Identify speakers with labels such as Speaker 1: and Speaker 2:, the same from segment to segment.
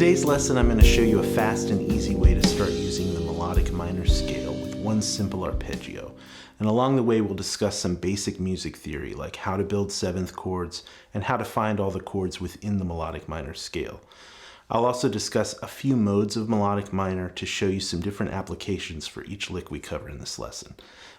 Speaker 1: today's lesson, I'm going to show you a fast and easy way to start using the melodic minor scale with one simple arpeggio. And along the way, we'll discuss some basic music theory, like how to build seventh chords and how to find all the chords within the melodic minor scale. I'll also discuss a few modes of melodic minor to show you some different applications for each lick we cover in this lesson.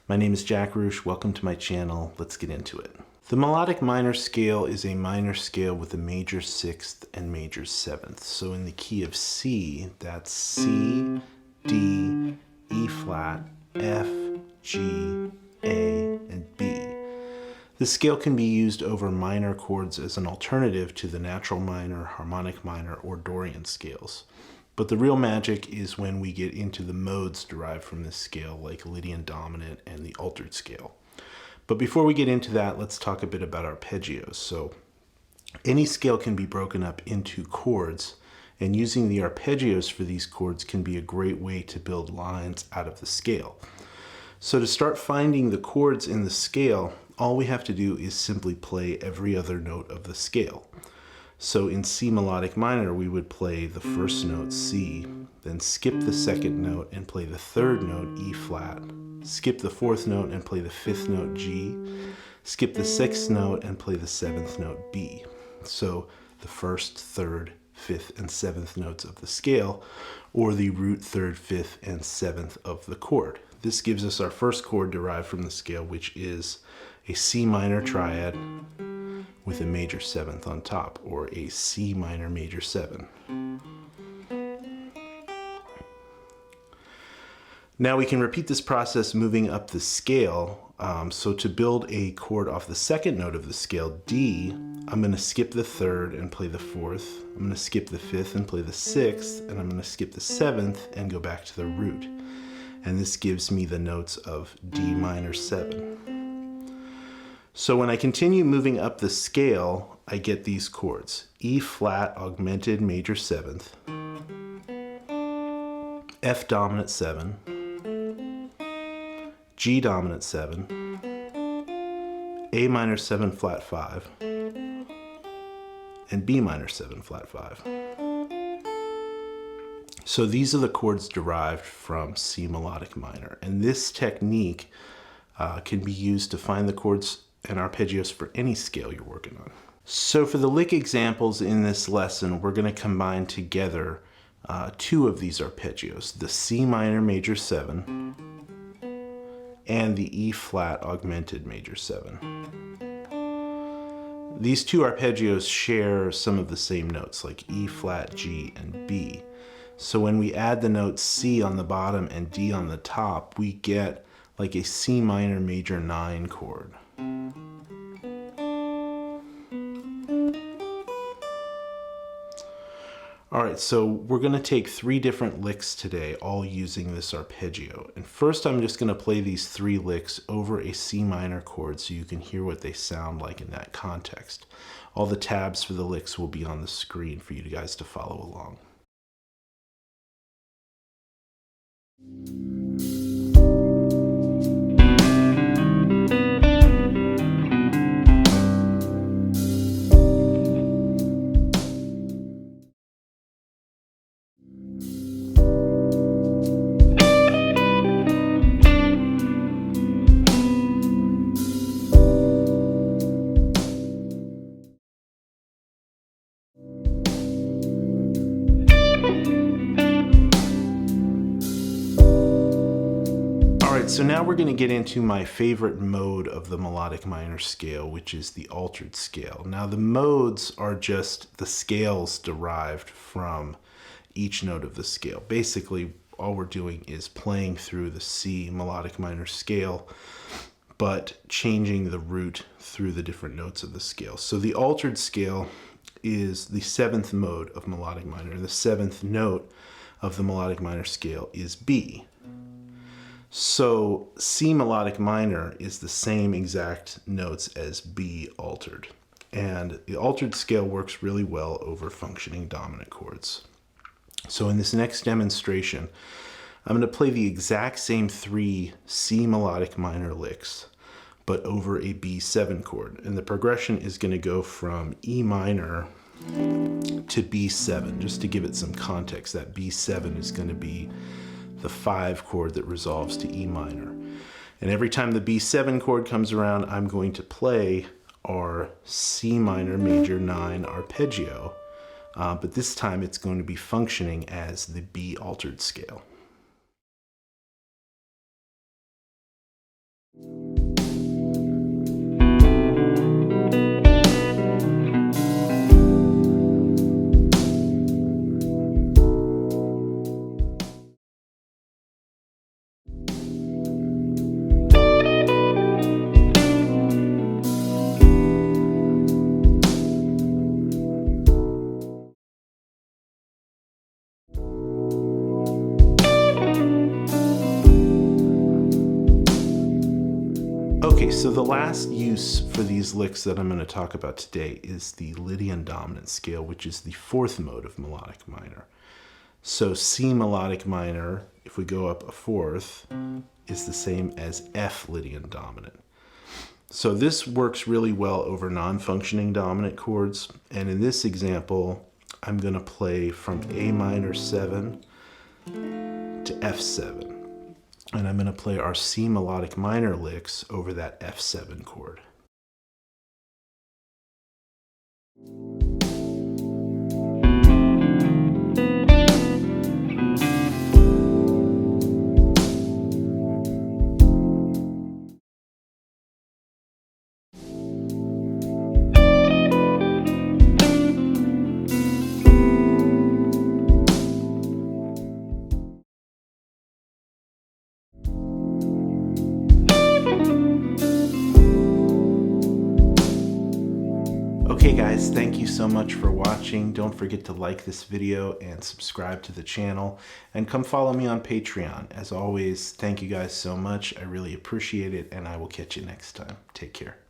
Speaker 1: My name is Jack Ruch. Welcome to my channel. Let's get into it. The melodic minor scale is a minor scale with a major sixth and major seventh. So in the key of C, that's C, D, E flat, F, G, A, and B. This scale can be used over minor chords as an alternative to the natural minor, harmonic minor, or Dorian scales. But the real magic is when we get into the modes derived from this scale, like Lydian dominant and the altered scale. But before we get into that, let's talk a bit about arpeggios. So any scale can be broken up into chords, and using the arpeggios for these chords can be a great way to build lines out of the scale. So to start finding the chords in the scale, all we have to do is simply play every other note of the scale. So in C melodic minor, we would play the first note C, then skip the second note and play the third note E flat, skip the fourth note and play the fifth note G, skip the sixth note and play the seventh note B. So the first, third, fifth, and seventh notes of the scale, or the root, third, fifth, and seventh of the chord. This gives us our first chord derived from the scale, which is a C minor triad with a major seventh on top, or a C minor major seven. Now we can repeat this process moving up the scale. So to build a chord off the second note of the scale, D, I'm going to skip the third and play the fourth. I'm going to skip the fifth and play the sixth, and I'm going to skip the seventh and go back to the root. And this gives me the notes of D minor 7. So when I continue moving up the scale, I get these chords: E flat augmented major seventh, F dominant 7, G dominant 7, A minor 7 flat 5, and B minor 7 flat 5. So these are the chords derived from C melodic minor, and this technique can be used to find the chords and arpeggios for any scale you're working on. So for the lick examples in this lesson, we're going to combine together two of these arpeggios, the C minor major 7 and the E flat augmented major 7. These two arpeggios share some of the same notes, like E flat, G, and B. So when we add the notes C on the bottom and D on the top, we get like a C minor major 9 chord. Alright, so we're going to take 3 different licks today, all using this arpeggio. And first I'm just going to play these 3 licks over a C minor chord so you can hear what they sound like in that context. All the tabs for the licks will be on the screen for you guys to follow along. So now we're going to get into my favorite mode of the melodic minor scale, which is the altered scale. Now the modes are just the scales derived from each note of the scale. Basically, all we're doing is playing through the C melodic minor scale, but changing the root through the different notes of the scale. So the altered scale is the 7th mode of melodic minor, and the 7th note of the melodic minor scale is B. So C melodic minor is the same exact notes as B altered. And the altered scale works really well over functioning dominant chords. So in this next demonstration, I'm going to play the exact same 3 C melodic minor licks, but over a B7 chord. And the progression is going to go from E minor to B7. Just to give it some context, that B7 is going to be the 5 chord that resolves to E minor. And every time the B7 chord comes around, I'm going to play our C minor major 9 arpeggio, but this time it's going to be functioning as the B altered scale. Okay, so the last use for these licks that I'm going to talk about today is the Lydian dominant scale, which is the 4th mode of melodic minor. So C melodic minor, if we go up a 4th, is the same as F Lydian dominant. So this works really well over non-functioning dominant chords, and in this example, I'm going to play from A minor 7 to F7. And I'm going to play our C melodic minor licks over that F7 chord. Okay guys, thank you so much for watching. Don't forget to like this video and subscribe to the channel, and come follow me on Patreon. As always, thank you guys so much. I really appreciate it, and I will catch you next time. Take care.